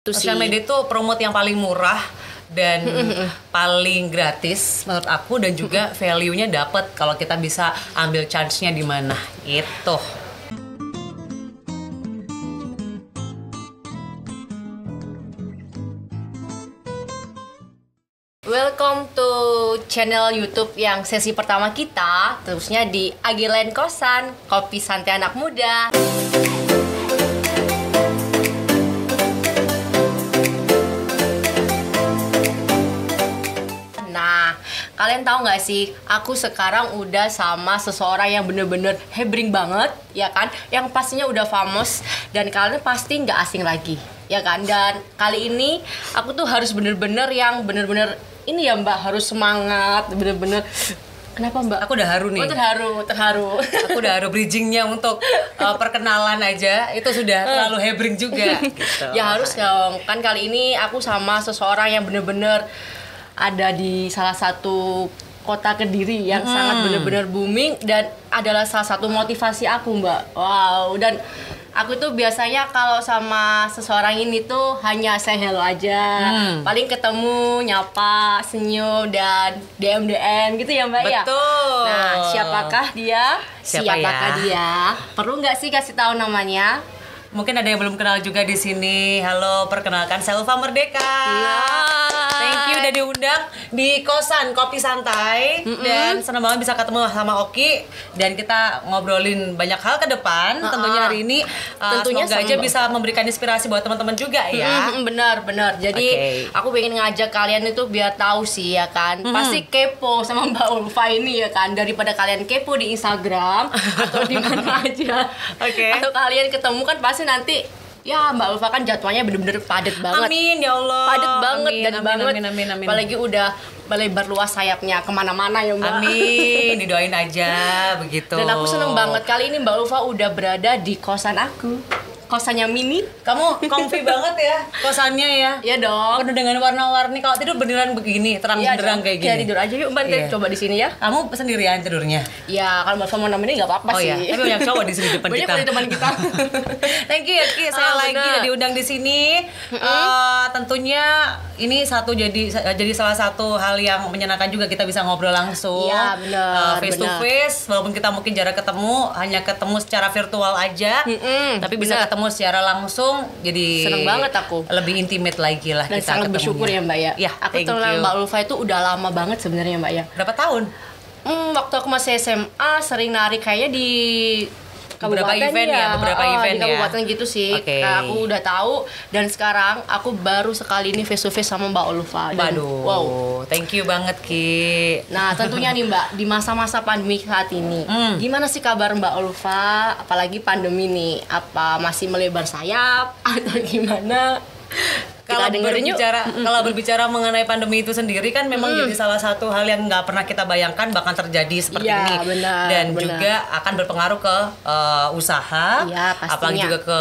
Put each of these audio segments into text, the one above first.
Sosial media itu promote yang paling murah dan paling gratis menurut aku, dan juga value-nya dapet kalau kita bisa ambil chance-nya di mana itu. Welcome to channel YouTube yang sesi pertama kita, terusnya di Agilen Kosan, kopi santai anak muda. Nah, kalian tahu nggak sih, aku sekarang udah sama seseorang yang bener-bener hebring banget, ya kan? Yang pastinya udah famous dan kalian pasti nggak asing lagi, ya kan? Dan kali ini aku tuh harus bener-bener yang bener-bener ini ya Mbak, harus semangat, bener-bener. Kenapa Mbak? Aku udah haru nih. Oh, terharu. Aku udah haru, bridgingnya untuk perkenalan aja itu sudah terlalu hebring juga. Gitu. Ya harus dong, kan kali ini aku sama seseorang yang bener-bener ada di salah satu kota Kediri yang sangat bener-bener booming dan adalah salah satu motivasi aku Mbak. Wow, dan aku tuh biasanya kalau sama seseorang ini tuh hanya say hello aja. Paling ketemu, nyapa, senyum, dan DM gitu ya Mbak. Betul. Ya? Nah, siapakah dia? Siapakah dia? Perlu nggak sih kasih tahu namanya? Mungkin ada yang belum kenal juga di sini. Halo, perkenalkan Selva Merdeka. Iya. Thank you udah diundang di kosan kopi santai, dan senang banget bisa ketemu sama Oki dan kita ngobrolin banyak hal ke depan. Tentunya hari ini tentunya semoga aja bisa memberikan inspirasi buat teman-teman juga ya. Benar. Jadi aku pengen ngajak kalian itu biar tahu sih ya kan. Pasti kepo sama Mbak Ulfa ini ya kan, daripada kalian kepo di Instagram atau di mana aja. Atau kalian ketemu kan pasti nanti ya Mbak Ulfa kan jadwalnya bener-bener padat banget. Amin ya Allah. Padat banget Amin. Apalagi udah melebar luas sayapnya kemana-mana ya Mbak. Amin, didoain aja begitu. Dan aku seneng banget kali ini Mbak Ulfa udah berada di kosan aku. Kosannya Mini. Kamu comfy banget ya kosannya ya. Iya dong. Penuh dengan warna-warni. Kalau tidur beneran begini, terang benderang kayak gini. Ya tidur aja yuk Mbak, coba di sini ya. Kamu sendirian tidurnya? Ya kalau Mbak Ulfa mau nemenin nggak apa-apa sih. Iya, tapi banyak cowok di sini depan banyak kita. di depan kita. Thank you ya Ki, saya lagi udah diundang di sini. Tentunya ini jadi salah satu hal yang menyenangkan juga, kita bisa ngobrol langsung. Iya benar. Face to face, walaupun kita mungkin jarang ketemu, hanya ketemu secara virtual aja. Tapi bisa ketemu secara langsung, jadi seneng banget aku. Lebih intimate lagi lah. Dan kita sangat ketemunya. bersyukur ya Mbak ya. Ya, aku kenal Mbak Ulfa itu udah lama banget sebenarnya Mbak ya. Berapa tahun? Waktu aku masih SMA sering nari kayaknya di beberapa event ya, di kabupaten gitu sih. Aku udah tahu, dan sekarang aku baru sekali ini face to face sama Mbak Ulfa. Waduh, wow, thank you banget Ki. Nah tentunya nih Mbak, di masa-masa pandemi saat ini, gimana sih kabar Mbak Ulfa? Apalagi pandemi nih, apa masih melebar sayap atau gimana? Kalau berbicara mengenai pandemi itu sendiri kan memang jadi salah satu hal yang nggak pernah kita bayangkan bakal terjadi seperti ini. Dan juga akan berpengaruh ke usaha, apalagi juga ke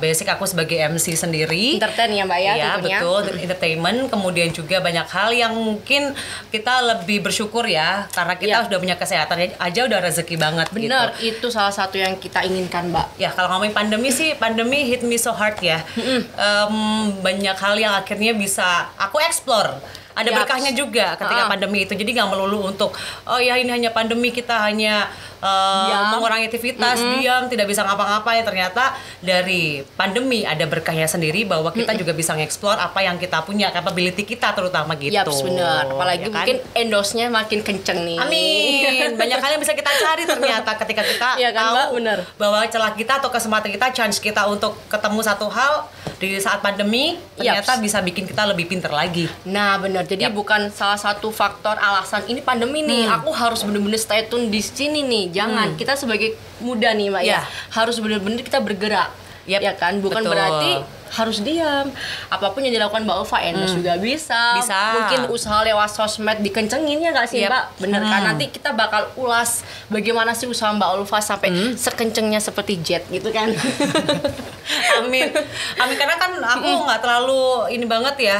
basic aku sebagai MC sendiri. Entertain ya Mbak ya, tentunya. Betul, entertainment. Kemudian juga banyak hal yang mungkin kita lebih bersyukur ya, karena kita sudah punya kesehatan aja udah rezeki banget. Bener, itu salah satu yang kita inginkan Mbak. Ya kalau ngomongin pandemi sih, pandemi hit me so hard ya. Banyak hal yang akhirnya bisa aku explore. Ada berkahnya juga ketika pandemi itu. Jadi nggak melulu untuk ini hanya pandemi, kita hanya mengurangi aktivitas, diam, tidak bisa ngapa-ngapain. Ternyata dari pandemi ada berkahnya sendiri, bahwa kita juga bisa nge-explore apa yang kita punya, capability kita terutama gitu. Benar. Apalagi mungkin endorse-nya makin kenceng nih. Amin. Banyak hal yang bisa kita cari ternyata ketika kita tahu bahwa celah kita atau kesempatan kita, chance kita untuk ketemu satu hal di saat pandemi ternyata bisa bikin kita lebih pinter lagi. Nah benar, jadi bukan salah satu faktor alasan ini pandemi nih, aku harus bener-bener stay tune di sini nih. Jangan, kita sebagai muda nih Mbak ya, harus bener-bener kita bergerak. Ya kan, bukan berarti harus diam. Apapun yang dilakukan Mbak Ulfa, endorse juga bisa. Mungkin usaha lewat sosmed dikencengin ya nggak sih Mbak? Bener kan? Nanti kita bakal ulas bagaimana sih usaha Mbak Ulfa sampai sekencengnya seperti jet gitu kan. Amin. Karena kan aku nggak terlalu ini banget ya,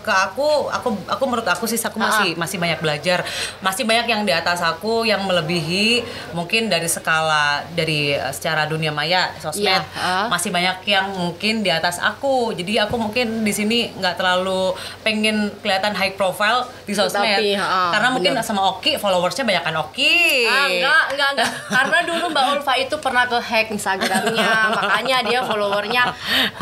ke aku menurut aku sih aku masih banyak belajar, masih banyak yang di atas aku yang melebihi mungkin dari skala dari secara dunia maya sosmed, masih banyak yang mungkin di atas komunitas aku. Jadi aku mungkin di sini nggak terlalu pengen kelihatan high profile di sosmed. Karena mungkin sama Oki followersnya banyakan Oki. Enggak. Karena dulu Mbak Ulfa itu pernah ke hack Instagramnya, makanya dia followernya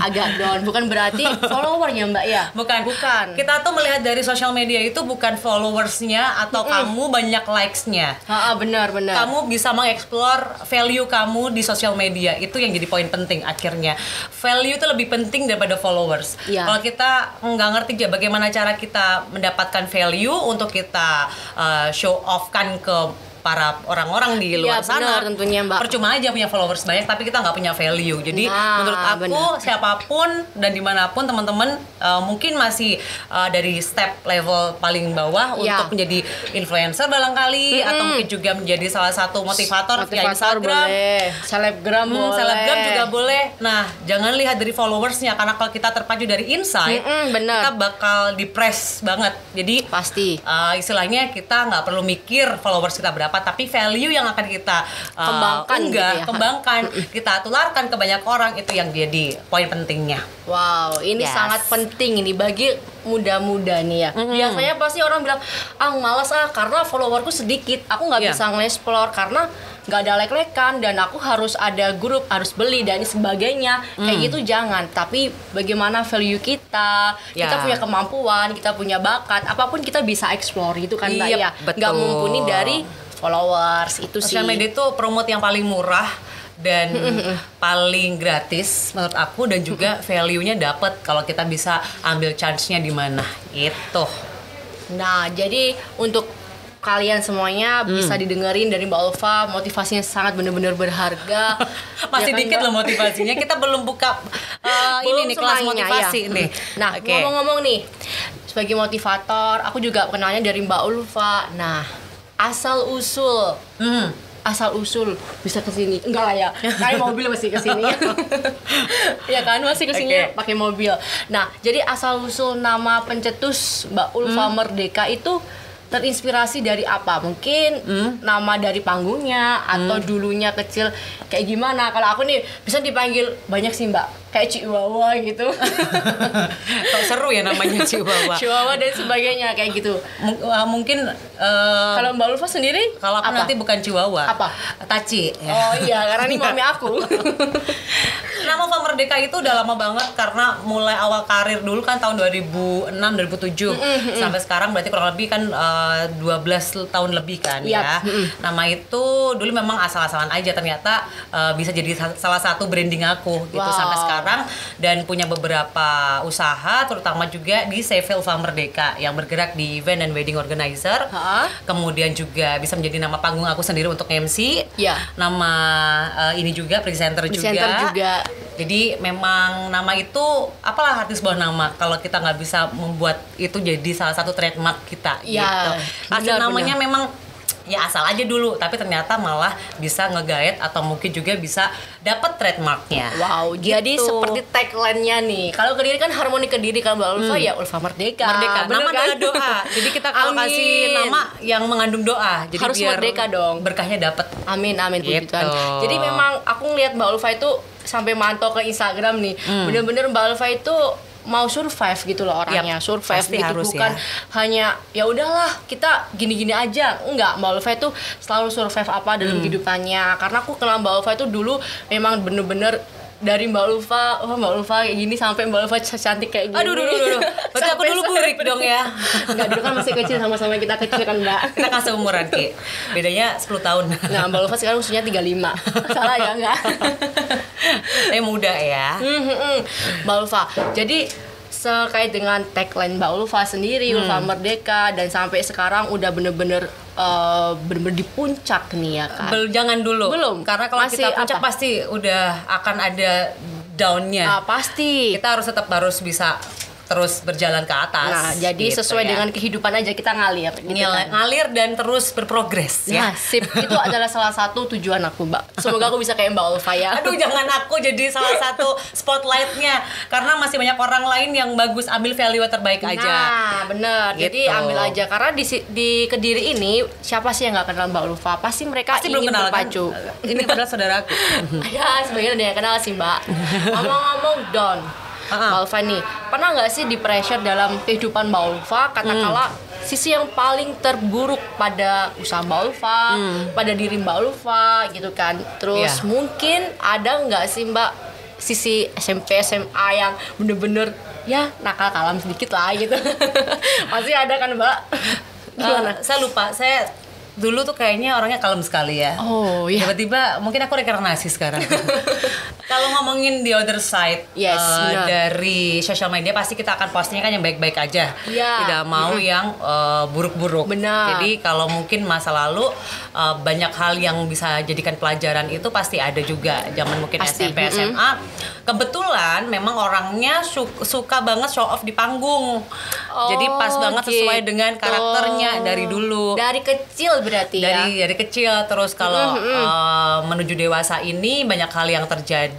agak down. Bukan berarti followernya Mbak ya? Bukan. Kita tuh melihat dari sosial media itu bukan followersnya atau kamu banyak likes-nya. Benar. Kamu bisa mengeksplor value kamu di sosial media, itu yang jadi poin penting akhirnya. Value itu lebih penting daripada followers. Kalau kita nggak ngerti aja bagaimana cara kita mendapatkan value untuk kita show off kan ke para orang-orang di luar sana. Benar, tentunya Mbak. Percuma aja punya followers banyak tapi kita nggak punya value. Jadi menurut aku siapapun dan dimanapun teman-teman mungkin masih dari step level paling bawah untuk menjadi influencer barangkali atau mungkin juga menjadi salah satu motivator via Instagram, selebgram boleh. Selebgram juga boleh. Nah, jangan lihat dari followersnya karena kalau kita terpacu dari insight, kita bakal depres banget. Jadi pasti istilahnya kita nggak perlu mikir followers kita berapa, tapi value yang akan kita kembangkan, kita tularkan ke banyak orang, itu yang jadi poin pentingnya. Wow, ini sangat penting ini bagi muda-muda nih ya. Biasanya pasti orang bilang, malas karena followerku sedikit, aku nggak bisa nge-explore karena nggak ada like-like-an dan aku harus ada grup, harus beli dan sebagainya. Kayak gitu jangan. Tapi bagaimana value kita punya kemampuan, kita punya bakat, apapun kita bisa explore gitu kan Mbak ya. Nggak mumpuni dari followers itu sih. Sosial media itu promote yang paling murah dan paling gratis menurut aku, dan juga value-nya dapat kalau kita bisa ambil chance-nya di mana gitu. Nah, jadi untuk kalian semuanya bisa didengerin dari Mbak Ulfa, motivasinya sangat benar-benar berharga. Masih dikit loh motivasinya, kita belum buka ini nih kelas motivasi nih. Nah, ngomong-ngomong nih, sebagai motivator, aku juga kenalnya dari Mbak Ulfa. Nah, asal usul bisa ke sini. Enggak lah ya. Kayak mobil masih ke sini. Ya kan, masih ke sini pakai mobil. Nah, jadi asal usul nama pencetus Mbak Ulfa Merdeka itu terinspirasi dari apa? Mungkin nama dari panggungnya atau dulunya kecil kayak gimana? Kalau aku nih bisa dipanggil banyak sih Mbak, kayak Chihuahua gitu. Kok seru ya namanya Chihuahua. Chihuahua dan sebagainya kayak gitu. Mungkin kalau Mbak Ulfa sendiri? Kalau aku nanti bukan Chihuahua. Apa? Taci. Oh iya, karena ini mami aku. Nama Ulfa Merdeka itu udah lama banget karena mulai awal karir dulu kan tahun 2006 2007 sampai sekarang berarti kurang lebih kan 12 tahun lebih kan ya. Nama itu dulu memang asal-asalan aja, ternyata bisa jadi salah satu branding aku gitu sampai sekarang, dan punya beberapa usaha terutama juga di CV Ulfa Merdeka yang bergerak di event dan wedding organizer. Kemudian juga bisa menjadi nama panggung aku sendiri untuk MC. Nama ini juga presenter juga. Jadi memang nama itu apalah arti sebuah nama kalau kita nggak bisa membuat itu jadi salah satu trademark kita gitu. Asal namanya memang ya asal aja dulu, tapi ternyata malah bisa nge-guide atau mungkin juga bisa dapat trademarknya. Wow, gitu. Jadi seperti tagline-nya nih. Kalau Kediri kan harmoni Kediri, kalau Mbak Ulfa ya Ulfa Merdeka. Nama adalah doa. Jadi kita kalau kasih nama yang mengandung doa, jadi harus biar merdeka dong. Berkahnya dapat. Amin puji Gitu. Tuhan. Jadi memang aku ngeliat Mbak Ulfa itu sampai mantau ke Instagram nih. Bener-bener Mbak Ulfa itu mau survive gitu loh orangnya, survive gitu, bukan hanya ya udahlah kita gini-gini aja. Enggak, Mbak Ulfa itu selalu survive apa dalam kehidupannya. Karena aku kenal Mbak Ulfa itu dulu memang bener-bener dari Mbak Ulfa, Mbak Ulfa kayak gini sampai Mbak Ulfa cantik kayak gini. Aduh. Berarti aku dulu burik dong ya. Enggak, dulu kan masih kecil, sama-sama kita kecil kan Mbak. Kita kan seumuran Ki. Bedanya 10 tahun. Nah, Mbak Ulfa sekarang usianya 35. Salah ya enggak? Saya muda ya. Mbak Ulfa. Jadi sekait dengan tagline Mbak Ulfa sendiri, Ulfa Merdeka, dan sampai sekarang udah bener-bener di puncak nih ya kan? Jangan dulu. Belum. Karena kalau kita puncak pasti udah akan ada down-nya. Pasti. Kita harus bisa terus berjalan ke atas. Nah, jadi gitu, sesuai dengan kehidupan aja kita ngalir. Gitu kan? Ngalir dan terus berprogres. Nah, sip. Itu adalah salah satu tujuan aku, Mbak. Semoga aku bisa kayak Mbak Ulfa ya. Aduh, jangan aku jadi salah satu spotlight-nya. Karena masih banyak orang lain yang bagus, ambil value terbaik aja. Nah, bener. Gitu. Jadi ambil aja. Karena di Kediri ini, siapa sih yang gak kenal Mbak Ulfa? Pasti mereka ingin belum kenal, berpacu. Kan? Ini padahal saudaraku. Ya, sebagian ada yang kenal sih, Mbak. Ngomong-ngomong, Don. Mbak Ulfa nih, pernah nggak sih di pressure dalam kehidupan Mbak Ulfa katakanlah sisi yang paling terburuk pada usaha Mbak Ulfa, pada diri Mbak Ulfa gitu kan. Terus mungkin ada nggak sih Mbak sisi SMP SMA yang bener-bener ya nakal kalam sedikit lah gitu. Pasti ada kan Mbak? Saya lupa, saya dulu tuh kayaknya orangnya kalem sekali ya. Oh iya. Tiba-tiba mungkin aku reinkarnasi sekarang. Kalau ngomongin the other side dari sosial media, pasti kita akan postingnya kan yang baik-baik aja. Tidak mau yang buruk-buruk. Benar. Jadi kalau mungkin masa lalu banyak hal yang bisa jadikan pelajaran itu pasti ada juga. Zaman mungkin SMP, SMA. Kebetulan memang orangnya suka banget show off di panggung. Jadi pas banget sesuai dengan karakternya dari dulu. Dari kecil berarti dari kecil. Terus kalau menuju dewasa ini banyak hal yang terjadi,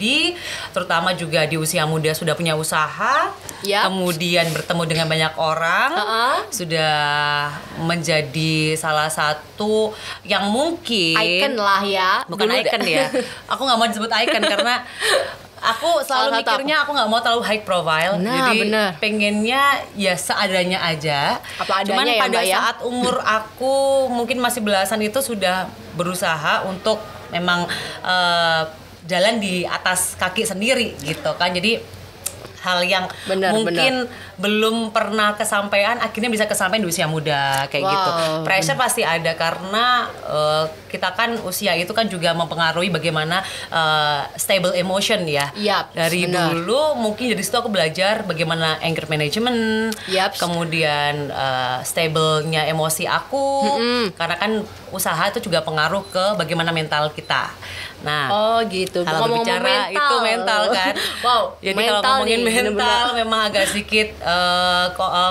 terutama juga di usia muda sudah punya usaha, kemudian bertemu dengan banyak orang, sudah menjadi salah satu yang mungkin icon lah ya. Bukan icon ya. Aku nggak mau disebut icon karena aku selalu mikirnya aku nggak mau terlalu high profile, jadi pengennya ya seadanya aja. Cuman ya, pada saat umur aku mungkin masih belasan itu sudah berusaha untuk memang jalan di atas kaki sendiri gitu kan. Jadi hal yang mungkin belum pernah kesampaian akhirnya bisa kesampaian di usia muda kayak gitu. Pressure pasti ada karena kita kan usia itu kan juga mempengaruhi bagaimana stable emotion ya. Dari dulu mungkin dari situ aku belajar bagaimana anger management, kemudian stable-nya emosi aku, karena kan usaha itu juga pengaruh ke bagaimana mental kita. Nah, gitu. Kalau bicara itu mental kan. Jadi kalau ngomongin mental memang agak sedikit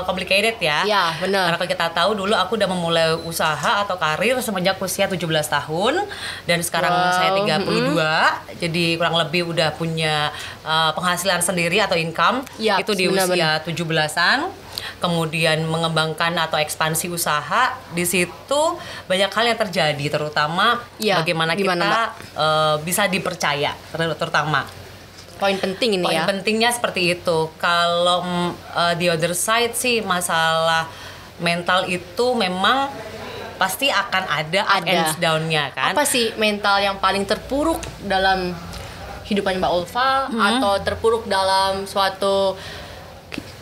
complicated ya. Benar. Karena kalau kita tahu dulu aku udah memulai usaha atau karir semenjak usia 17 tahun dan sekarang saya 32. Jadi kurang lebih udah punya penghasilan sendiri atau income itu di usia 17-an. Kemudian mengembangkan atau ekspansi usaha, di situ banyak hal yang terjadi, terutama bagaimana kita bisa dipercaya, terutama poin penting ini poin pentingnya seperti itu. Kalau the other side sih masalah mental itu memang pasti akan ada up and down-nya kan. Apa sih mental yang paling terpuruk dalam hidupan Mbak Ulfa atau terpuruk dalam suatu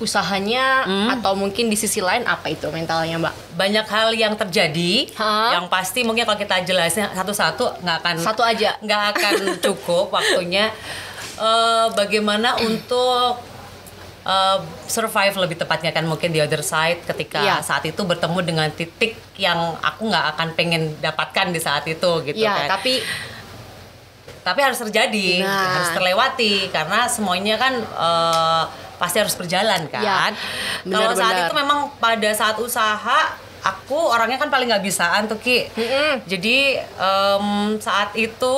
usahanya atau mungkin di sisi lain apa itu mentalnya Mbak? Banyak hal yang terjadi yang pasti mungkin kalau kita jelasin satu-satu nggak akan cukup waktunya. Bagaimana untuk survive lebih tepatnya kan mungkin the other side ketika saat itu bertemu dengan titik yang aku nggak akan pengen dapatkan di saat itu gitu kan. Tapi harus terjadi, harus terlewati karena semuanya kan pasti harus berjalan kan. Kalau saat itu memang pada saat usaha aku orangnya kan paling nggak bisaan tuh Ki. Jadi saat itu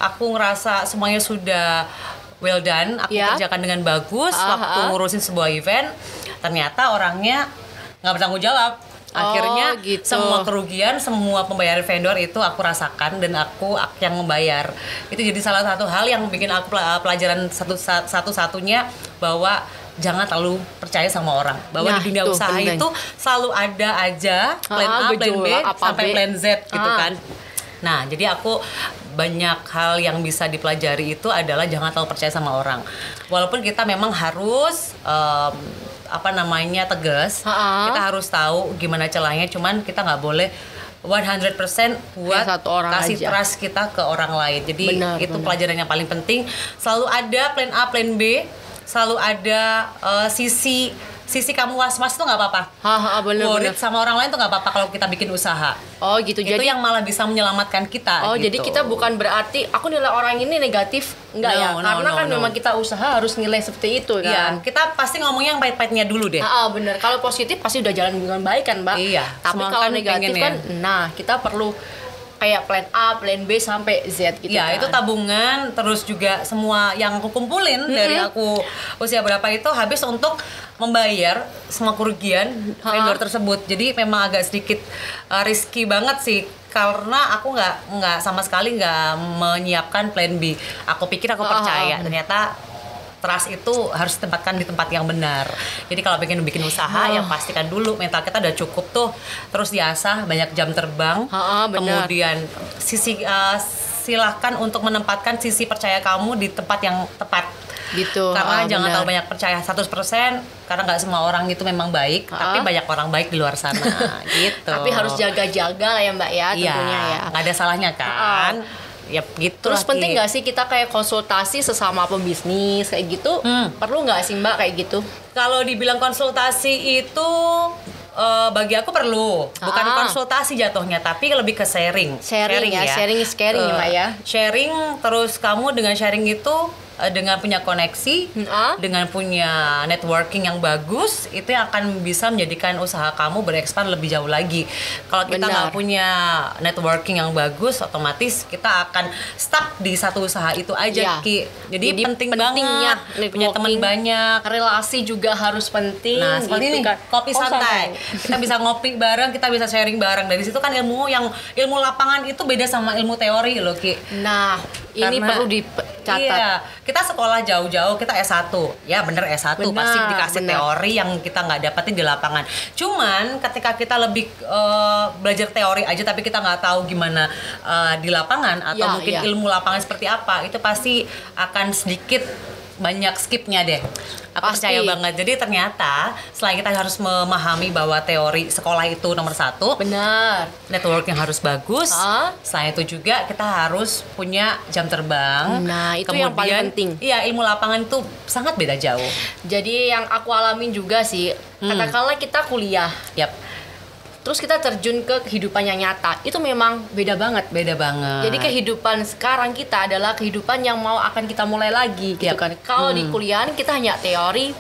aku ngerasa semuanya sudah well done, aku kerjakan dengan bagus. Waktu ngurusin sebuah event ternyata orangnya nggak bertanggung jawab. Akhirnya semua kerugian, semua pembayaran vendor itu aku rasakan dan aku yang membayar. Itu jadi salah satu hal yang bikin aku pelajaran satu-satunya bahwa jangan terlalu percaya sama orang. Bahwa di dunia usaha itu selalu ada aja plan A, plan B, sampai plan Z gitu kan. Nah, jadi aku banyak hal yang bisa dipelajari itu adalah jangan terlalu percaya sama orang. Walaupun kita memang harus tegas, kita harus tahu gimana celahnya, cuman kita nggak boleh 100% buat kasih trust kita ke orang lain. Jadi itu pelajaran yang paling penting. Selalu ada plan A, plan B, selalu ada sisi kamu was-was tuh nggak apa-apa. Worried sama orang lain tuh nggak apa-apa kalau kita bikin usaha. Gitu. Itu yang malah bisa menyelamatkan kita. Jadi kita bukan berarti aku nilai orang ini negatif, enggak karena kan memang kita usaha harus nilai seperti itu kan. Iya, kita pasti ngomongnya yang pahit-pahitnya dulu deh. Bener. Kalau positif pasti udah jalan dengan baik kan, Mbak. Iya. Tapi kalau negatif kan, kita perlu kayak plan A, plan B sampai Z gitu kan. Itu tabungan, terus juga semua yang aku kumpulin dari aku usia berapa itu habis untuk membayar semua kerugian vendor tersebut. Jadi memang agak sedikit risky banget sih karena aku nggak sama sekali nggak menyiapkan plan B. Aku pikir aku percaya, ternyata trust itu harus ditempatkan di tempat yang benar. Jadi kalau pengen bikin usaha, yang pastikan dulu mental kita udah cukup tuh, terus diasah banyak jam terbang, kemudian silahkan untuk menempatkan sisi percaya kamu di tempat yang tepat. Gitu. Karena jangan terlalu banyak percaya 100%, karena nggak semua orang itu memang baik, tapi banyak orang baik di luar sana. Gitu. Tapi harus jaga-jaga lah ya Mbak ya, tentunya ya. Nggak ada salahnya kan. Ya gitu. Terus penting nggak sih kita kayak konsultasi sesama pembisnis kayak gitu? Perlu nggak sih Mbak kayak gitu? Kalau dibilang konsultasi itu bagi aku perlu, bukan konsultasi jatuhnya, tapi lebih ke sharing ya. Sharing is caring ya Mbak ya. Sharing, terus kamu dengan sharing itu dengan punya koneksi, dengan punya networking yang bagus, itu yang akan bisa menjadikan usaha kamu berekspand lebih jauh lagi. Kalau kita nggak punya networking yang bagus, otomatis kita akan stuck di satu usaha itu aja, Ki. Jadi penting banget punya teman banyak. Relasi juga harus penting. Nah, seperti ini, kopi santai. Kita bisa ngopi bareng, kita bisa sharing bareng. Dari situ kan ilmu lapangan itu beda sama ilmu teori loh, Ki. Nah, ini perlu dicatat. Iya, kita sekolah jauh-jauh, kita S1. Ya bener S1, pasti dikasih teori yang kita nggak dapetin di lapangan. Cuman ketika kita lebih belajar teori aja tapi kita nggak tahu gimana di lapangan, atau mungkin ilmu lapangan seperti apa, itu pasti akan sedikit banyak skipnya deh. Aku percaya banget. Jadi ternyata selain kita harus memahami bahwa teori sekolah itu nomor 1, benar, network yang harus bagus. Selain itu juga kita harus punya jam terbang. Nah, itu yang paling penting. Iya, ilmu lapangan itu sangat beda jauh. Jadi yang aku alamin juga sih, katakanlah kita kuliah. Terus kita terjun ke kehidupan yang nyata, itu memang beda banget. Jadi kehidupan sekarang kita adalah kehidupan yang mau akan kita mulai lagi gitu kan. Kalau di kuliahan kita hanya teori,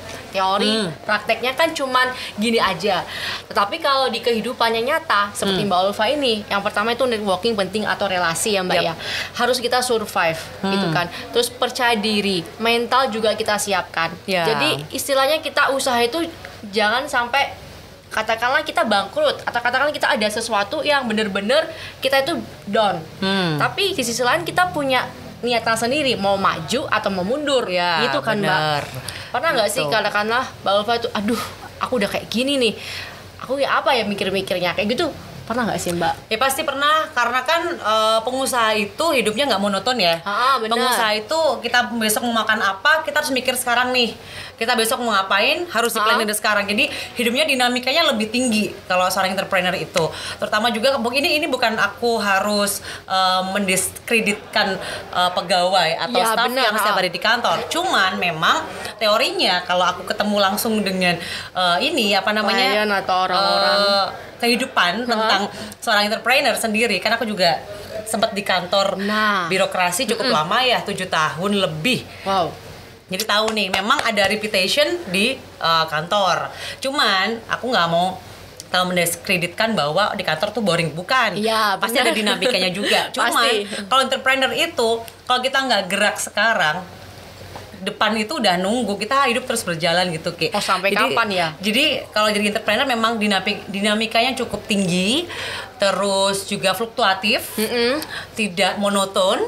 prakteknya kan cuman gini aja. Tetapi kalau di kehidupan yang nyata seperti Mbak Ulfa ini, yang pertama itu networking penting atau relasi ya Mbak ya. Harus kita survive gitu kan. Terus percaya diri, mental juga kita siapkan. Jadi istilahnya kita usaha itu jangan sampai katakanlah kita bangkrut atau katakanlah kita ada sesuatu yang bener-bener kita itu down, tapi di sisi lain kita punya niatan sendiri mau maju atau mau mundur, gitu kan Mbak. Pernah nggak sih katakanlah Mbak Ulfa itu, aduh aku udah kayak gini nih, aku ya apa ya mikir-mikirnya kayak gitu. Pernah nggak sih Mbak? Ya pasti pernah, karena kan pengusaha itu hidupnya nggak monoton ya. Pengusaha itu kita besok mau makan apa, kita harus mikir sekarang nih. Kita besok mau ngapain, harus di-planning dari sekarang. Jadi hidupnya dinamikanya lebih tinggi kalau seorang entrepreneur itu. Terutama juga ini bukan aku harus mendiskreditkan pegawai atau staff yang setiap hari di kantor. Cuman memang teorinya kalau aku ketemu langsung dengan klien atau orang-orang kehidupan tentang seorang entrepreneur sendiri, karena aku juga sempat di kantor birokrasi cukup lama ya, 7 tahun lebih. Jadi tahu nih, memang ada reputation di kantor. Cuman aku nggak mau kalau mendiskreditkan bahwa di kantor tuh boring, bukan. Pasti ada dinamikanya juga. Cuman kalau entrepreneur itu, kalau kita nggak gerak sekarang, depan itu udah nunggu, kita hidup terus berjalan gitu, Ki. Sampai kapan ya? Jadi kalau jadi entrepreneur memang dinamikanya cukup tinggi, terus juga fluktuatif, tidak monoton,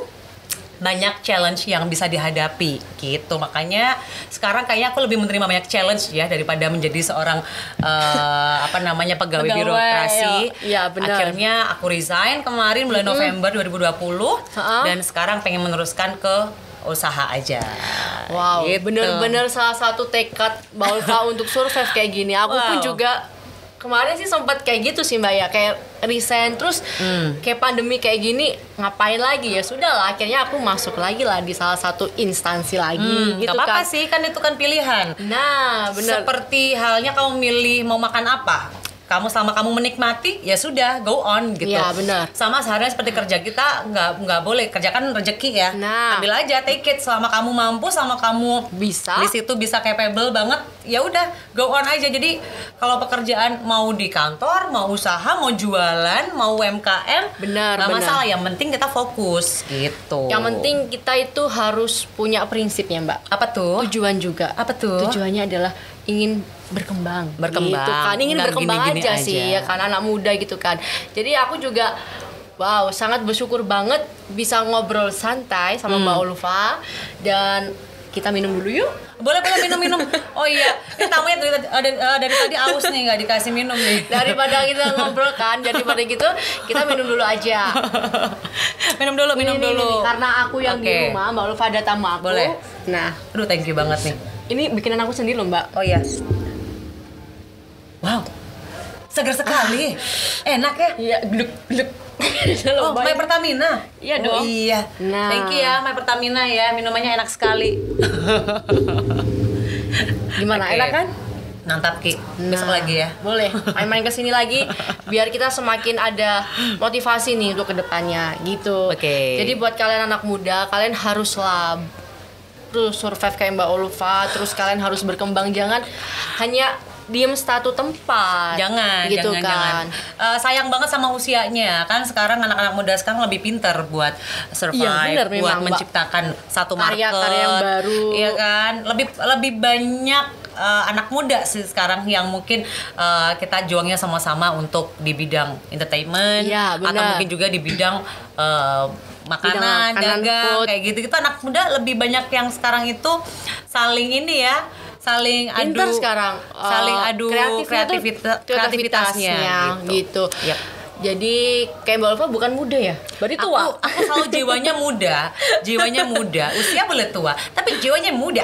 banyak challenge yang bisa dihadapi gitu. Makanya sekarang kayaknya aku lebih menerima banyak challenge ya daripada menjadi seorang pegawai birokrasi. Akhirnya aku resign kemarin bulan November 2020 dan sekarang pengen meneruskan ke usaha aja. Gitu. Bener-bener salah satu tekad Mbak Ulfa untuk survive kayak gini. Aku pun juga kemarin sih sempat kayak gitu sih Mbak ya, kayak resign terus kayak pandemi kayak gini ngapain lagi, ya sudah lah akhirnya aku masuk lagi lah di salah satu instansi lagi gitu. Gak apa-apa sih, kan itu kan pilihan. Nah bener, seperti halnya kamu milih mau makan apa, selama kamu menikmati ya sudah, go on gitu. Iya benar. Sama seharusnya seperti kerja kita, nggak boleh, kerja kan rezeki ya. Ambil aja, take it, selama kamu mampu, selama kamu bisa di situ bisa capable banget, ya udah go on aja. Jadi kalau pekerjaan mau di kantor, mau usaha, mau jualan, mau UMKM, nggak masalah. Yang penting kita fokus gitu. Yang penting kita itu harus punya prinsipnya Mbak. Apa tuh? Tujuan juga. Apa tuh? Tujuannya adalah ingin berkembang gitu kan, ingin berkembang aja sih ya kan, anak muda gitu kan. Jadi aku juga sangat bersyukur banget bisa ngobrol santai sama Mbak Ulfa, dan kita minum dulu yuk. Boleh minum. Oh iya, ini tamunya dari tadi aus nih, nggak dikasih minum nih. Daripada kita ngobrol kan, daripada gitu kita minum dulu aja. minum dulu. Nih, karena aku yang di rumah, Mbak Ulfa ada tamu aku. Boleh. Nah, aduh thank you banget nih. Ini bikinan aku sendiri loh, Mbak. Oh iya. Wow, segar sekali. Enak ya? Iya, gluk. Oh, My Pertamina. Iya dong. Oh, iya. Nah. Thank you ya My Pertamina ya, minumannya enak sekali. Gimana, enak kan? Mantap Ki. Besok lagi ya. Boleh. Main-main ke sini lagi biar kita semakin ada motivasi nih untuk kedepannya gitu. Jadi buat kalian anak muda, kalian haruslah terus survive kayak Mbak Ulfa, terus kalian harus berkembang, jangan hanya diem satu tempat. Jangan. Sayang banget sama usianya. Kan sekarang anak-anak muda sekarang lebih pinter buat survive, bener, buat memang, menciptakan satu market. Karya-karya yang baru. Iya kan? Lebih banyak anak muda sih sekarang yang mungkin kita juangnya sama-sama untuk di bidang entertainment, atau mungkin juga di bidang makanan, dagang, kayak gitu. Kita anak muda lebih banyak yang sekarang itu saling ini ya, saling adu sekarang, saling adu kreativitasnya gitu. Yep. Jadi kayak Mbak Ulfa bukan muda ya, berarti tua. Aku selalu jiwanya muda, usia boleh tua, tapi jiwanya muda.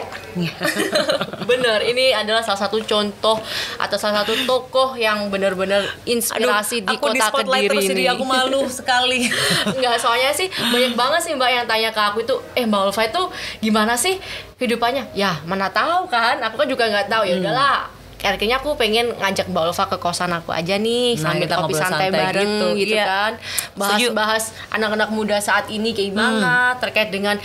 Bener, ini adalah salah satu contoh atau salah satu tokoh yang benar-benar inspirasi di kota Kediri ini. Aku malu sekali. Enggak, soalnya sih banyak banget sih Mbak yang tanya ke aku itu, Mbak Ulfa itu gimana sih kehidupannya? Ya mana tahu kan, aku kan juga nggak tahu. Ya udahlah, akhirnya aku pengen ngajak Mbak Ulfa ke kosan aku aja nih, sambil kopi santai bareng gitu kan. Bahas anak-anak muda saat ini kayak gimana terkait dengan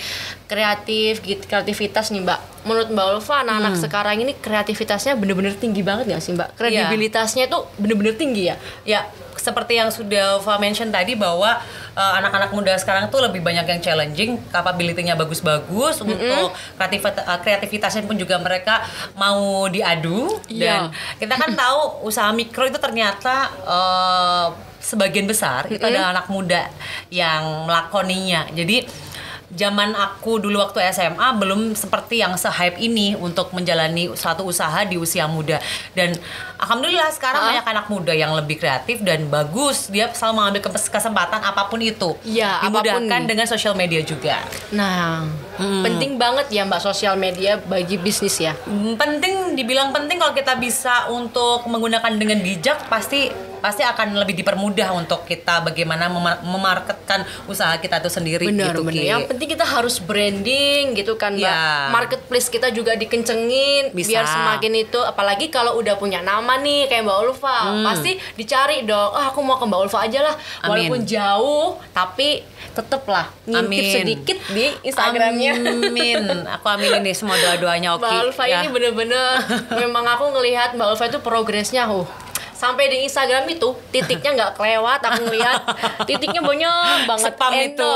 kreativitas nih Mbak. Menurut Mbak Ulfa, anak-anak sekarang ini kreativitasnya bener-bener tinggi banget gak sih Mbak? Kredibilitasnya tuh bener-bener tinggi ya? Ya, seperti yang sudah Ulfa mention tadi bahwa anak-anak muda sekarang tuh lebih banyak yang challenging, capability-nya bagus-bagus, untuk kreativitasnya pun juga mereka mau diadu. Dan kita kan tahu usaha mikro itu ternyata sebagian besar itu adalah anak muda yang melakoninya. Jadi zaman aku dulu waktu SMA belum seperti yang se-hype ini untuk menjalani suatu usaha di usia muda. Dan alhamdulillah sekarang banyak anak muda yang lebih kreatif dan bagus. Dia selalu mengambil kesempatan apapun itu. Dimudahkan dengan sosial media juga. Nah, penting banget ya Mbak sosial media bagi bisnis ya. Dibilang penting kalau kita bisa untuk menggunakan dengan bijak, pasti akan lebih dipermudah untuk kita bagaimana memarketkan usaha kita itu sendiri. Bener. Yang penting kita harus branding gitu kan Mbak. Marketplace kita juga dikencengin biar semakin itu, apalagi kalau udah punya nama nih kayak Mbak Ulfa, pasti dicari dong. Aku mau ke Mbak Ulfa aja lah, walaupun jauh tapi tetep lah ngintip sedikit di Instagramnya. Amin. Aku aminin nih semua doa-doanya Oki. Mbak Ulfa ini bener-bener memang aku ngelihat Mbak Ulfa itu progresnya sampai di Instagram itu titiknya nggak kelewat, aku ngeliat titiknya banyak banget. Spam itu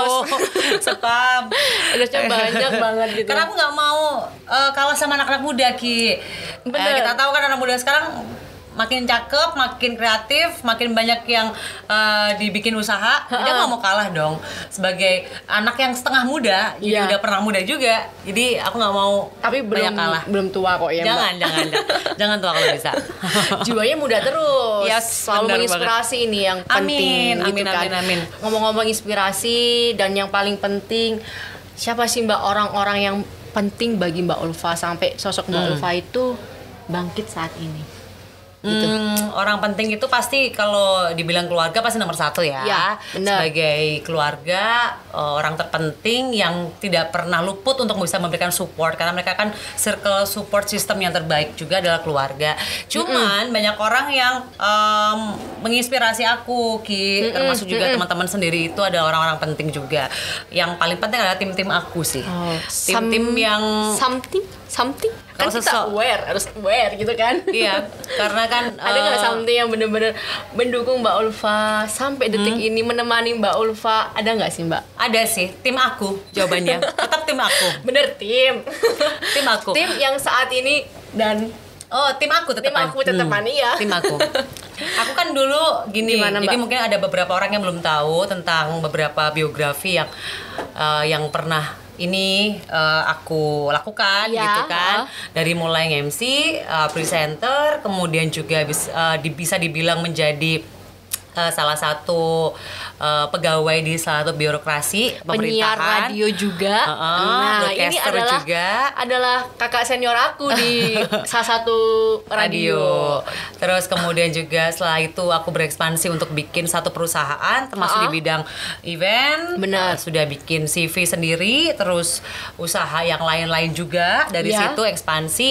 spam endorse-nya banyak banget gitu. Karena aku nggak mau kalah sama anak-anak muda Ki. Kita tahu kan anak muda sekarang makin cakep, makin kreatif, makin banyak yang dibikin usaha. Jadi aku nggak mau kalah dong. Sebagai anak yang setengah muda, jadi udah pernah muda juga. Jadi aku nggak mau. Tapi belum tua kok ya. Jangan tua kalau bisa. Jiwanya muda terus. Selalu menginspirasi ini yang penting. Amin. Ngomong-ngomong inspirasi dan yang paling penting, siapa sih Mbak orang-orang yang penting bagi Mbak Ulfa sampai sosok Mbak Ulfa itu bangkit saat ini? Gitu. Orang penting itu pasti kalau dibilang keluarga pasti nomor satu ya. Sebagai keluarga, orang terpenting yang tidak pernah luput untuk bisa memberikan support, karena mereka kan circle support system yang terbaik juga adalah keluarga. Cuman banyak orang yang menginspirasi aku Ki, termasuk juga teman-teman sendiri itu ada orang-orang penting juga. Yang paling penting adalah tim-tim aku sih. Tim-tim yang something kan kita harus aware gitu kan. Iya, karena kan ada nggak something yang benar-benar mendukung Mbak Ulfa sampai detik ini, menemani Mbak Ulfa, ada nggak sih Mbak? Ada sih, tim aku jawabannya. Tetap tim aku. Bener, tim aku. Tim yang saat ini dan tim aku tetepan. Ya. Tim aku. Aku kan dulu gini. Gimana, jadi mungkin ada beberapa orang yang belum tahu tentang beberapa biografi yang pernah ini aku lakukan gitu kan. Dari mulai MC, presenter, kemudian juga bisa dibilang menjadi salah satu pegawai di salah satu birokrasi pemerintahan, penyiar radio juga. Nah, ini adalah kakak senior aku di salah satu radio. Terus kemudian juga setelah itu aku berekspansi untuk bikin satu perusahaan termasuk di bidang event. Benar. Sudah bikin CV sendiri, terus usaha yang lain-lain juga dari situ ekspansi.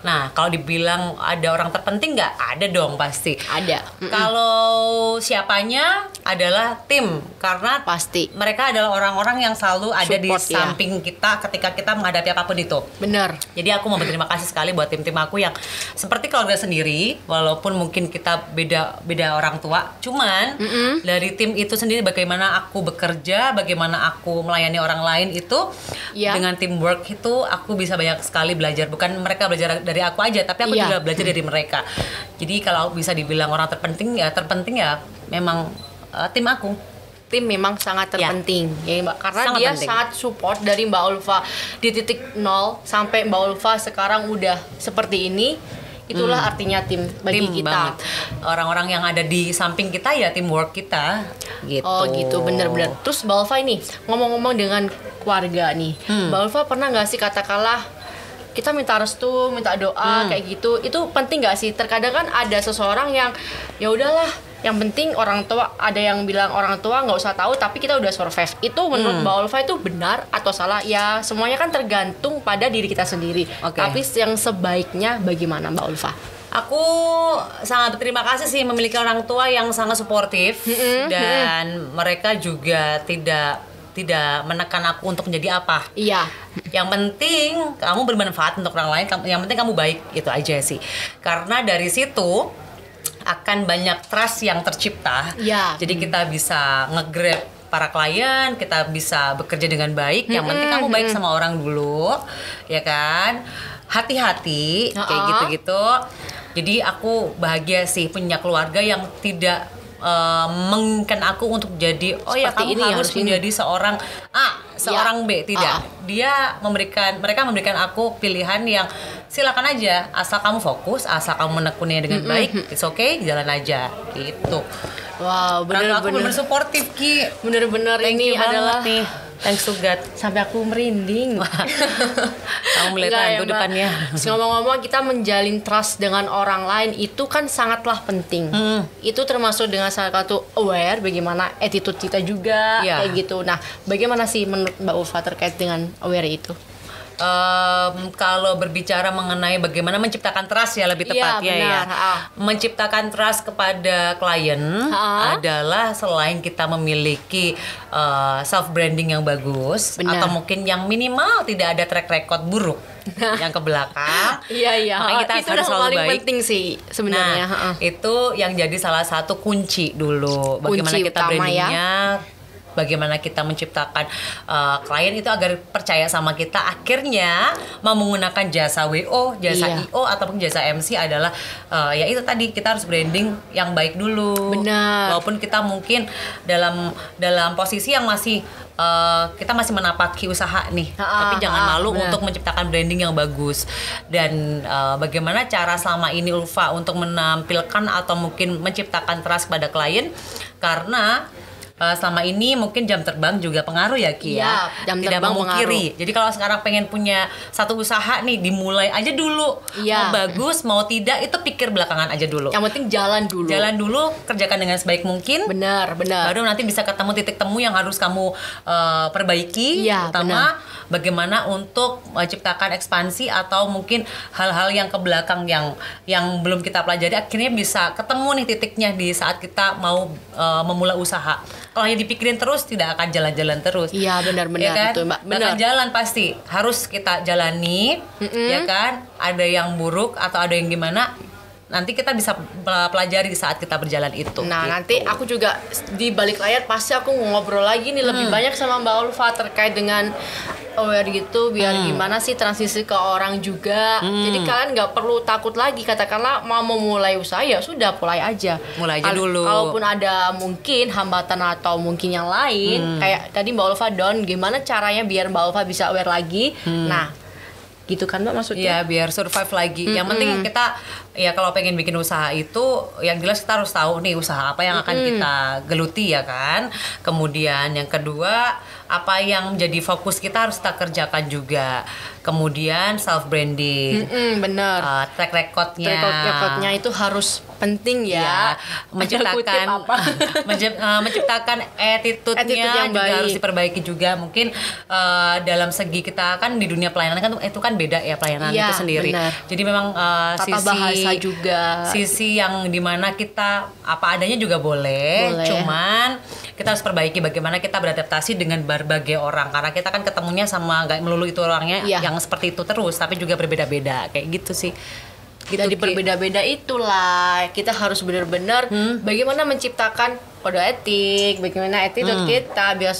Nah, kalau dibilang ada orang terpenting nggak? Ada dong pasti. Ada. Kalau siapanya adalah tim, karena pasti mereka adalah orang-orang yang selalu ada di samping kita ketika kita menghadapi apapun itu. Benar. Jadi aku mau berterima kasih sekali buat tim-tim aku yang seperti keluarga sendiri, walaupun mungkin kita beda orang tua. Cuman dari tim itu sendiri, bagaimana aku bekerja, bagaimana aku melayani orang lain itu dengan teamwork itu aku bisa banyak sekali belajar. Bukan mereka belajar dari aku aja, tapi aku juga belajar dari mereka. Jadi kalau bisa dibilang orang terpenting ya memang tim aku. Tim memang sangat terpenting ya Mbak, karena sangat dia penting. Sangat support dari Mbak Ulfa di titik nol sampai Mbak Ulfa sekarang udah seperti ini. Itulah artinya tim bagi kita banget. Orang-orang yang ada di samping kita ya teamwork kita gitu. Oh gitu, bener-bener. Terus Mbak Ulfa ini ngomong-ngomong dengan keluarga nih, Mbak Ulfa pernah nggak sih katakanlah kita minta restu, minta doa kayak gitu, itu penting nggak sih? Terkadang kan ada seseorang yang ya udahlah, yang penting orang tua, ada yang bilang orang tua nggak usah tahu, tapi kita udah survive. Itu menurut Mbak Ulfa itu benar atau salah? Ya semuanya kan tergantung pada diri kita sendiri. Tapi yang sebaiknya bagaimana Mbak Ulfa? Aku sangat berterima kasih sih memiliki orang tua yang sangat suportif dan mereka juga tidak menekan aku untuk menjadi apa. Iya. Yang penting kamu bermanfaat untuk orang lain. Yang penting kamu baik, itu aja sih. Karena dari situ akan banyak trust yang tercipta. Iya. Jadi kita bisa nge-grab para klien, kita bisa bekerja dengan baik. Yang penting kamu baik sama orang dulu, ya kan? Hati-hati kayak gitu-gitu. Jadi aku bahagia sih punya keluarga yang tidak menginginkan aku untuk jadi seperti kamu ini harus menjadi seorang A, seorang B, tidak. Mereka memberikan aku pilihan yang silakan aja, asal kamu fokus, asal kamu menekuninya dengan baik, it's okay, jalan aja gitu. Wow, bener-bener suportif Ki. Bener-bener ini adalah nih. Thanks to God. Sampai aku merinding. Kamu melihat hantu depannya. Ngomong-ngomong, kita menjalin trust dengan orang lain itu kan sangatlah penting. Itu termasuk dengan salah satu aware bagaimana attitude kita juga kayak gitu. Nah, bagaimana sih menurut Mbak Ulfa terkait dengan aware itu? Kalau berbicara mengenai bagaimana menciptakan trust ya lebih tepatnya ya. Menciptakan trust kepada klien adalah selain kita memiliki self branding yang bagus atau mungkin yang minimal tidak ada track record buruk yang ke belakang. Makanya kita itu harus selalu paling baik. Penting sih sebenarnya. Itu yang jadi salah satu kunci dulu. Bagaimana kita brandingnya. Bagaimana kita menciptakan klien itu agar percaya sama kita, akhirnya mau menggunakan jasa WO, jasa IO ataupun jasa MC adalah ya itu tadi, kita harus branding yang baik dulu. Benar. Walaupun kita mungkin dalam posisi yang masih kita masih menapaki usaha nih, tapi jangan malu untuk menciptakan branding yang bagus. Dan bagaimana cara selama ini Ulfa untuk menampilkan atau mungkin menciptakan trust pada klien, karena selama ini mungkin jam terbang juga pengaruh ya Ki ya. Jam tidak terbang memungkiri. Jadi kalau sekarang pengen punya satu usaha nih, dimulai aja dulu. Mau bagus mau tidak itu pikir belakangan aja dulu. Yang penting jalan dulu. Jalan dulu, kerjakan dengan sebaik mungkin. Benar. Baru nanti bisa ketemu titik temu yang harus kamu perbaiki. Terutama bagaimana untuk menciptakan ekspansi atau mungkin hal-hal yang ke belakang yang belum kita pelajari, akhirnya bisa ketemu nih titiknya di saat kita mau memulai usaha. Kalau hanya dipikirin terus tidak akan jalan-jalan terus. Iya benar-benar ya kan? itu Mbak. Benar. Akan jalan pasti harus kita jalani, ya kan? Ada yang buruk atau ada yang gimana, nanti kita bisa pelajari di saat kita berjalan itu. Nah, gitu. nanti aku juga di balik layar pasti aku ngobrol lagi nih lebih banyak sama Mbak Ulfa terkait dengan aware gitu, biar gimana sih transisi ke orang juga. Jadi kalian nggak perlu takut lagi, katakanlah mau memulai usaha ya sudah mulai aja. Mulai aja dulu. Kalaupun ada mungkin hambatan atau mungkin yang lain, kayak tadi Mbak Ulfa down, gimana caranya biar Mbak Ulfa bisa aware lagi. Nah, gitu kan Mbak maksudnya? Iya, biar survive lagi. Yang penting kita ya kalau pengen bikin usaha itu yang jelas kita harus tahu nih usaha apa yang akan kita geluti ya kan. Kemudian yang kedua, apa yang jadi fokus kita harus kita kerjakan juga. Kemudian self branding. Bener. Track recordnya. Track recordnya itu harus penting ya. Menciptakan menciptakan attitude-nya yang juga baik. harus diperbaiki juga. Mungkin dalam segi kita kan di dunia pelayanan kan itu kan beda ya pelayanan Iya, itu sendiri. benar. Jadi memang Tata bahasa juga. sisi yang dimana kita apa adanya juga boleh. Cuman kita harus perbaiki bagaimana kita beradaptasi dengan berbagai orang, karena kita kan ketemunya sama nggak melulu itu orangnya yang seperti itu terus, tapi juga berbeda-beda kayak gitu sih. Gitu, dari berbeda-beda itulah kita harus benar-benar bagaimana menciptakan kode etik, bagaimana attitude kita biar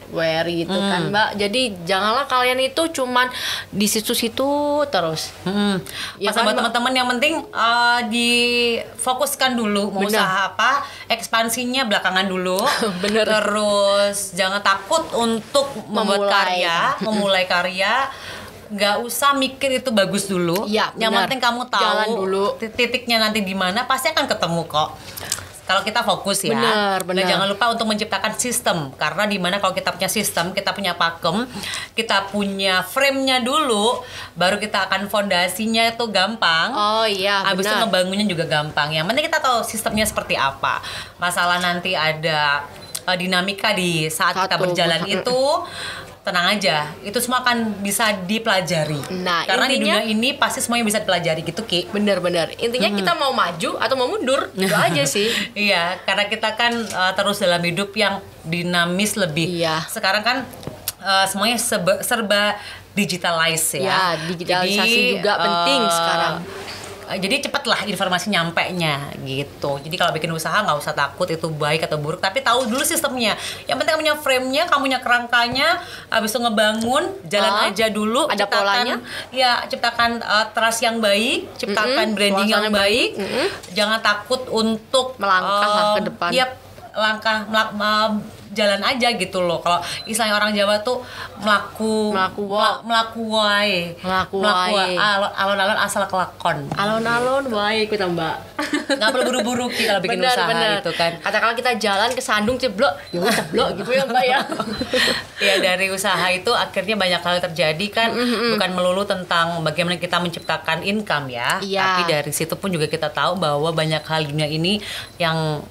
aware gitu kan Mbak. Jadi janganlah kalian itu cuman di situ-situ terus. Ya kan, buat teman-teman yang penting difokuskan dulu mau usaha apa, ekspansinya belakangan dulu. Bener. Terus jangan takut untuk memulai karya. Nggak usah mikir itu bagus dulu. Ya, yang penting kamu tahu jalan dulu. titiknya nanti di mana, pasti akan ketemu kok. Kalau kita fokus ya. Benar. Dan jangan lupa untuk menciptakan sistem, karena di mana kalau kita punya sistem, kita punya pakem, kita punya frame-nya dulu, baru kita akan fondasinya itu gampang. Oh iya, habis itu benar. ngebangunnya juga gampang. Yang penting kita tahu sistemnya seperti apa. Masalah nanti ada dinamika di saat kita berjalan itu, tenang aja, itu semua akan bisa dipelajari. Nah, karena di intinya, dunia ini pasti semuanya bisa dipelajari gitu Ki. Bener-bener. Intinya kita mau maju atau mau mundur, itu aja sih. Iya, karena kita kan terus dalam hidup yang dinamis lebih. Iya. Sekarang kan semuanya serba digitalize ya. Ya, digitalisasi juga penting sekarang. Jadi cepatlah informasi nyampenya gitu. Jadi kalau bikin usaha nggak usah takut itu baik atau buruk, tapi tahu dulu sistemnya. Yang penting kamu punya frame-nya, kamu punya kerangkanya, habis itu ngebangun, jalan aja dulu. Ada polanya? Ya, ciptakan trust yang baik, ciptakan branding yang baik. Jangan takut untuk melangkah ke depan. Iya, jalan aja gitu loh. Kalau istilahnya orang Jawa tuh melaku wae. Alon-alon asal kelakon. Alon-alon wae kita Mbak. Nggak perlu buru-buru kalau bikin usaha gitu kan. Katakanlah kita jalan ke Sandung ceblok, ya udah ceblok gitu ya Mbak ya. Ya dari usaha itu akhirnya banyak hal terjadi kan, bukan melulu tentang bagaimana kita menciptakan income ya. Tapi dari situ pun juga kita tahu bahwa banyak hal di dunia ini yang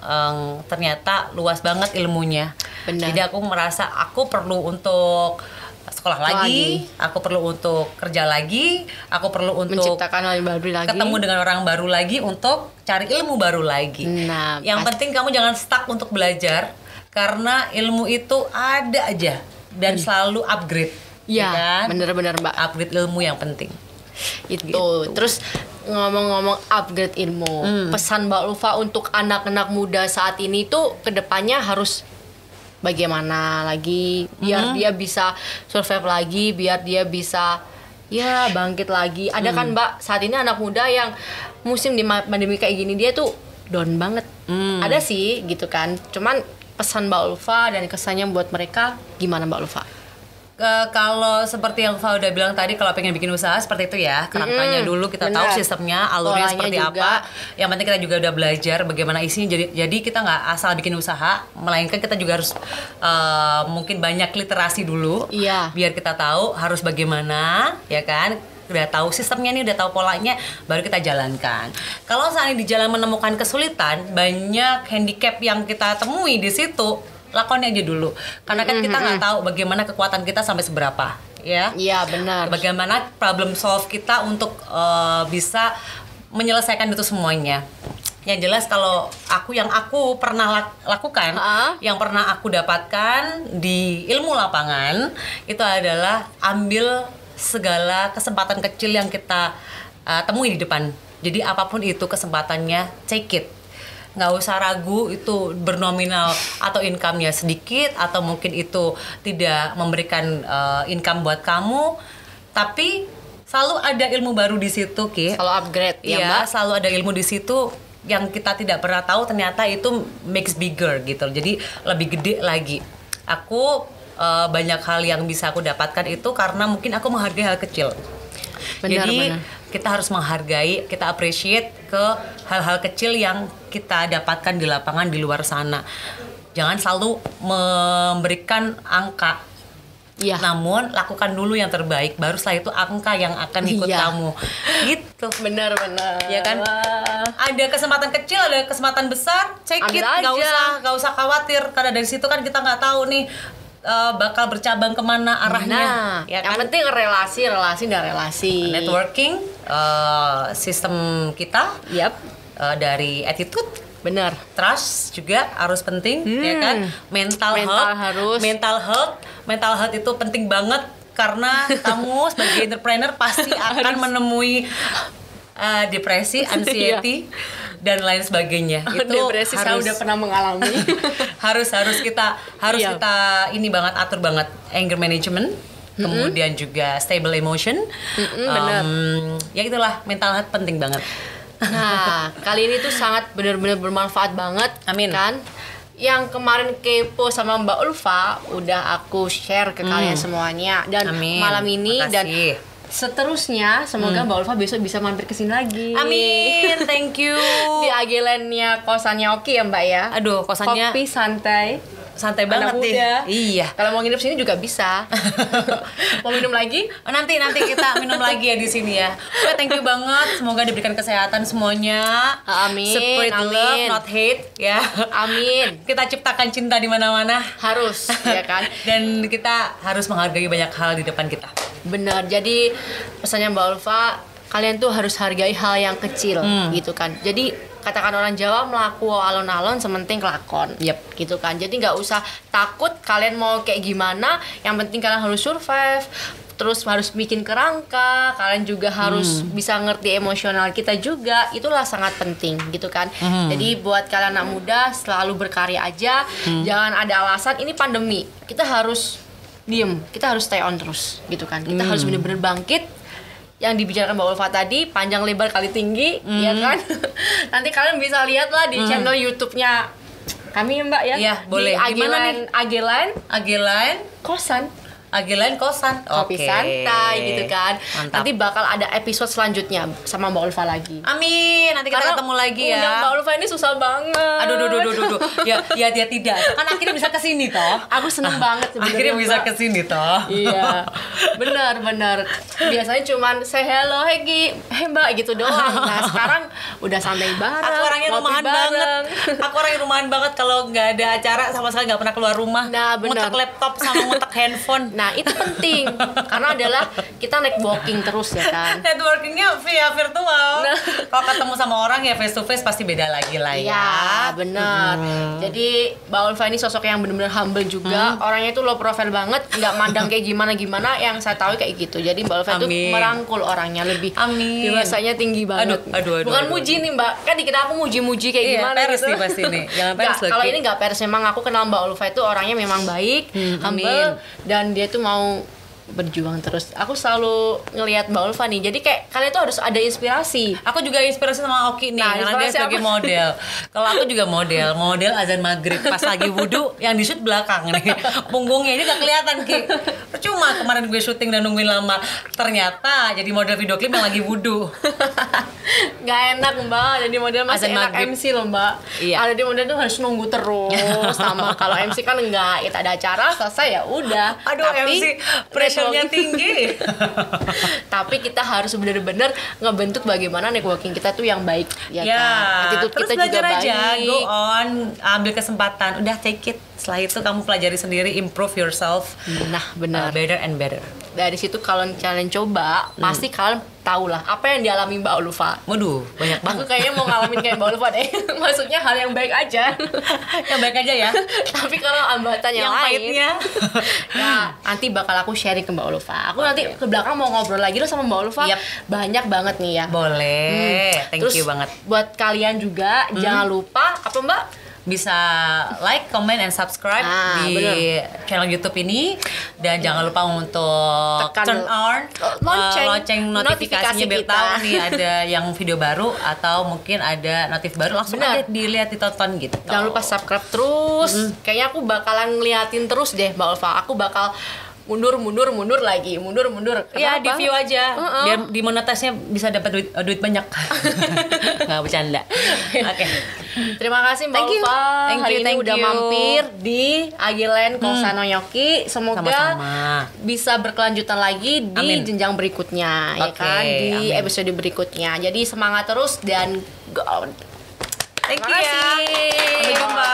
ternyata luas banget ilmunya. Benar. Jadi aku merasa aku perlu untuk sekolah lagi, aku perlu untuk kerja lagi, aku perlu untuk menciptakan hal yang baru lagi, ketemu dengan orang baru lagi untuk cari ilmu baru lagi. Nah, yang penting kamu jangan stuck untuk belajar, karena ilmu itu ada aja dan selalu upgrade. Ya, kan? bener-bener Mbak. Upgrade ilmu yang penting. Itu. Gitu. Terus ngomong-ngomong upgrade ilmu, pesan Mbak Ulfa untuk anak-anak muda saat ini tuh kedepannya harus bagaimana lagi biar dia bisa survive lagi, biar dia bisa ya bangkit lagi. Ada kan Mbak saat ini anak muda yang musim di pandemi kayak gini dia tuh down banget. Ada sih gitu kan. Cuman pesan Mbak Ulfa dan kesannya buat mereka gimana Mbak Ulfa? Kalau seperti yang Fa udah bilang tadi, kalau pengen bikin usaha seperti itu ya, kerangkanya dulu kita tahu sistemnya, alurnya seperti juga. Apa. Yang penting kita juga udah belajar bagaimana isinya. Jadi kita nggak asal bikin usaha, melainkan kita juga harus mungkin banyak literasi dulu, biar kita tahu harus bagaimana, ya kan. Udah tahu sistemnya nih, udah tahu polanya, baru kita jalankan. Kalau saat ini di jalan menemukan kesulitan, banyak handicap yang kita temui di situ. Lakukan aja dulu, karena kan kita nggak tahu bagaimana kekuatan kita sampai seberapa, ya. Iya benar. Bagaimana problem solve kita untuk bisa menyelesaikan itu semuanya. Yang jelas kalau yang aku pernah lakukan, yang pernah aku dapatkan di ilmu lapangan itu adalah ambil segala kesempatan kecil yang kita temui di depan Jadi apapun itu kesempatannya, take it. Nggak usah ragu itu bernominal atau income-nya sedikit atau mungkin itu tidak memberikan income buat kamu, tapi selalu ada ilmu baru di situ, Ki. Selalu upgrade ya, Mbak. Selalu ada ilmu di situ yang kita tidak pernah tahu, ternyata itu makes bigger gitu. Jadi lebih gede lagi. Aku banyak hal yang bisa aku dapatkan itu karena mungkin aku menghargai hal kecil. Jadi kita harus menghargai, kita appreciate ke hal-hal kecil yang kita dapatkan di lapangan di luar sana. Jangan selalu memberikan angka. Iya. Namun lakukan dulu yang terbaik, baru setelah itu angka yang akan ikut kamu. Gitu. Benar. Ya kan? Ada kesempatan kecil, ada kesempatan besar, check it, nggak usah khawatir karena dari situ kan kita nggak tahu nih bakal bercabang kemana arahnya. Nah, ya yang kan? penting relasi dan relasi. Networking, sistem kita, dari attitude. Benar. Trust juga harus penting, ya kan? Mental health itu penting banget karena kamu sebagai entrepreneur pasti akan menemui depresi, anxiety dan lain sebagainya. Itu depresi saya udah pernah mengalami. harus kita ini banget, atur banget anger management. Kemudian juga stable emotion. Benar. Ya itulah, mental health penting banget. Nah, kali ini tuh sangat benar-benar bermanfaat banget. Amin. Kan? Yang kemarin kepo sama Mbak Ulfa udah aku share ke kalian semuanya, dan malam ini dan seterusnya semoga Mbak Ulfa besok bisa mampir ke sini lagi. Amin. Thank you. Di Agelandnya kosannya Oki ya, Mbak ya. Aduh, kosannya kopi santai banget nih. Iya. Kalau mau nginep sini juga bisa. Mau minum lagi? Nanti kita minum lagi ya di sini ya. Oke, thank you banget. Semoga diberikan kesehatan semuanya. Amin. Spread love, not hate ya. Amin. Kita ciptakan cinta di mana-mana. Harus, ya kan? Dan kita harus menghargai banyak hal di depan kita. Benar. Jadi pesannya Mbak Ulfa, kalian tuh harus hargai hal yang kecil gitu kan. Jadi katakan orang Jawa, melaku alon-alon sementing kelakon. Gitu kan. Jadi nggak usah takut kalian mau kayak gimana, yang penting kalian harus survive, terus harus bikin kerangka, kalian juga harus bisa ngerti emosional kita juga. Itulah sangat penting gitu kan. Jadi buat kalian anak muda, selalu berkarya aja. Jangan ada alasan ini pandemi, kita harus diem, kita harus stay on terus gitu kan. Kita harus bener-bener bangkit. Yang dibicarakan Mbak Ulfa tadi, panjang lebar kali tinggi, ya kan? Nanti kalian bisa lihat lah di channel YouTube-nya kami, Mbak ya. Iya, boleh. Ageland kosan. Ageland kosan. Kopi santai gitu kan. Mantap. Nanti bakal ada episode selanjutnya sama Mbak Ulfa lagi. Amin. Nanti kita ketemu lagi ya. Undang Mbak Ulfa ini susah banget. Aduh. Ya tidak. Kan akhirnya bisa kesini toh. Aku seneng banget sebenarnya. Akhirnya bisa kesini toh. Iya. Benar. Biasanya cuman say hello, hey Mbak gitu doang. Nah, sekarang udah santai bareng. Aku orangnya rumahan banget. Kalau nggak ada acara sama sekali nggak pernah keluar rumah. Nah, benar. Ngutek laptop sama ngutek handphone. Nah, itu penting karena adalah kita networking terus ya kan. Networkingnya via virtual. Kalau ketemu sama orang ya face to face pasti beda lagi lah ya. Iya, benar. Jadi Mbak Ulfa ini sosok yang benar-benar humble juga. Orangnya itu low profile banget, nggak mandang kayak gimana. Yang saya tahu kayak gitu. Jadi Mbak Ulfa itu merangkul orangnya lebih. Dewasanya tinggi banget. Aduh. Bukan muji nih Mbak. Kan dikira aku muji-muji kayak gimana peres gitu. Nih pasti nih. Jangan peres loh. Kalau ini nggak peres, memang aku kenal Mbak Ulfa itu orangnya memang baik, humble, dan dia tuh mau berjuang terus. Aku selalu ngelihat Mbak Ulfa nih. Jadi kayak kalian tuh harus ada inspirasi. Aku juga inspirasi sama Oki nih, karena dia sebagai model. Kalau aku juga model azan maghrib pas lagi wudhu, yang di shoot belakang nih. Punggungnya ini gak kelihatan, Ki. Percuma kemarin gue syuting dan nungguin lama. Ternyata jadi model video klip yang lagi wudhu. Gak enak Mbak, jadi model masih enak maghrib. MC loh Mbak. Iya. Ada di model tuh harus nunggu terus. Sama kalau MC kan enggak, kita ada acara selesai ya udah. Aduh, tapi MC pressure-nya tinggi. Tapi kita harus benar-benar ngebentuk bagaimana networking kita tuh yang baik, ya kan. Attitude terus kita belajar juga aja, baik. go on, ambil kesempatan, udah take it. Setelah itu kamu pelajari sendiri, improve yourself. Nah, benar. Better and better. Dari situ kalau kalian coba, pasti kalian tahu lah apa yang dialami Mbak Ulfa. Waduh, banyak banget. Aku kayaknya mau ngalamin kayak Mbak Ulfa deh. Maksudnya hal yang baik aja. Yang baik aja ya. Tapi kalau hambatan yang lain, pahitnya, ya nanti bakal aku sharing ke Mbak Ulfa. Aku nanti ke belakang mau ngobrol lagi loh sama Mbak Ulfa. Banyak banget nih ya. Boleh. Thank Terus, you banget. Buat kalian juga jangan lupa apa Mbak? Bisa like, comment, and subscribe di channel YouTube ini, dan jangan lupa untuk turn on lonceng notifikasinya biar tahu nih ada yang video baru atau mungkin ada notif baru, langsung aja dilihat, ditonton gitu. Jangan lupa subscribe terus. Kayaknya aku bakalan ngeliatin terus deh Mbak Ulfa. Aku bakal mundur lagi. Ya, di view aja biar dimonetasnya bisa dapat duit banyak. Nggak bercanda. Oke. Terima kasih Mbak Ulfa. Hari ini udah mampir di Agiland Kosanoyoki. Semoga bisa berkelanjutan lagi di jenjang berikutnya, ya kan, di episode berikutnya. Jadi semangat terus dan go on. Thank you ya. Sampai jumpa.